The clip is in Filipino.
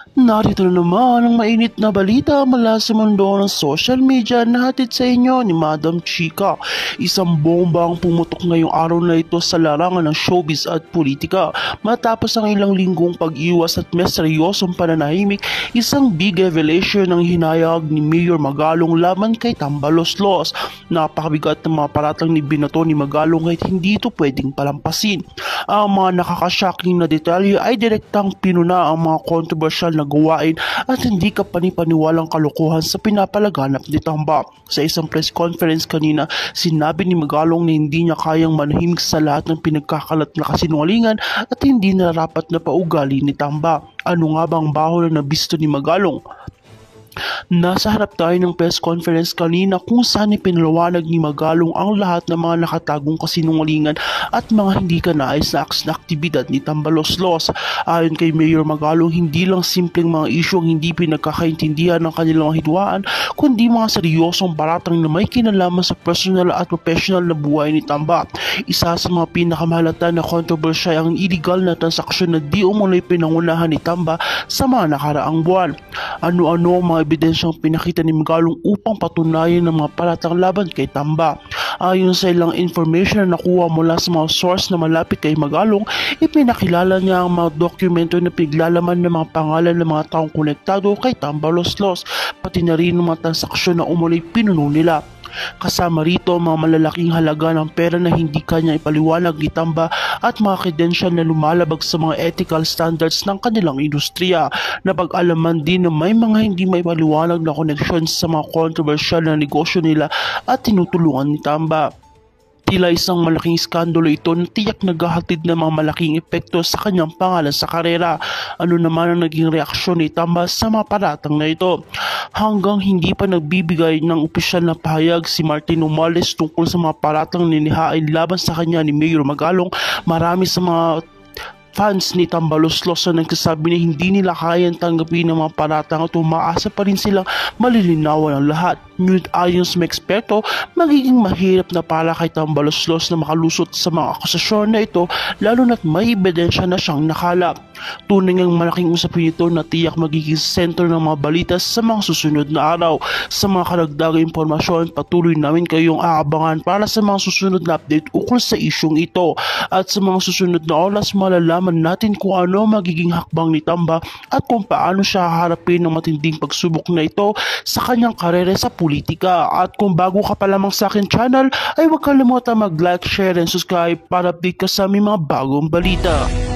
Narito na naman ang mainit na balita mula sa mundo ng social media na hatid sa inyo ni Madam Chika. Isang bomba ang pumutok ngayong araw na ito sa larangan ng showbiz at politika. Matapos ang ilang linggong pag-iwas at misteryosong pananahimik, isang big revelation ang hinayag ni Mayor Magalong laban kay Tambaloslos. Napakabigat ng mga paratang ni binato ni Magalong kahit hindi ito pwedeng palampasin. Ang mga nakakashocking na detalye ay direktang pinuna ang mga kontrobersyal na gawain at hindi ka panipaniwalang kalokohan sa pinapalaganap ni Tamba. Sa isang press conference kanina, sinabi ni Magalong na hindi niya kayang manahimik sa lahat ng pinagkakalat na kasinungalingan at hindi nararapat na paugali ni Tamba. Ano nga bang baho na nabisto ni Magalong? Nasa harap tayo ng press conference kanina kung saan ipinaliwanag ni Magalong ang lahat ng mga nakatagong kasinungalingan at mga hindi kanais na aks na aktibidad ni Tambaloslos. Ayon kay Mayor Magalong, hindi lang simpleng mga isyu ang hindi pinagkakaintindihan ng kanilang hidwaan, kundi mga seryosong paratang na may kinalaman sa personal at professional na buhay ni Tamba. Isa sa mga pinakamahalata na kontrobersya ang illegal na transaksyon na di umuloy pinangunahan ni Tamba sa mga nakaraang buwan. Ano-ano ang mga ebidensyang pinakita ni Magalong upang patunayan ng mga paratang laban kay Tamba. Ayon sa ilang information na nakuha mula sa mga source na malapit kay Magalong, ipinakilala niya ang mga dokumento na pinaglalaman ng mga pangalan ng mga taong konektado kay Tambaloslos, pati na rin ng mga transaksyon na umuloy pinuno nila. Kasama rito ang mga malalaking halaga ng pera na hindi kanya ipaliwanag ni Tamba at mga credential na lumalabag sa mga ethical standards ng kanilang industriya. Napag-alaman din na may mga hindi may paliwanag na connections sa mga controversial na negosyo nila at tinutulungan ni Tamba. Tila isang malaking iskandalo ito na tiyak naghahatid ng mga malaking epekto sa kanyang pangalan sa karera. Ano naman ang naging reaksyon ni Tamba sa mga paratang na ito? Hanggang hindi pa nagbibigay ng opisyal na pahayag si Martin Umales tungkol sa mga paratang ninihain laban sa kanya ni Mayor Magalong, marami sa mga fans ni Tambaloslos na nagsasabi na hindi nila kayang tanggapin ng mga paratang at umaasa pa rin silang malilinawan ang lahat. Ngunit ayon sa mga eksperto, magiging mahirap na para kay Tambaloslos na makalusot sa mga akusasyon na ito, lalo na't may ebidensya na siyang nakalap. Tunay ngang malaking usapin ito na tiyak magiging sentro ng mga balita sa mga susunod na araw. Sa mga karagdagang impormasyon, patuloy namin kayong aabangan para sa mga susunod na update ukol sa isyong ito. At sa mga susunod na oras, malalaman natin kung ano magiging hakbang ni Tamba at kung paano siya haharapin ng matinding pagsubok na ito sa kanyang karere sa politika. At kung bago ka pa lamang sa akin channel, ay huwag kalimutan mag-like, share, and subscribe para update ka sa aming mga bagong balita.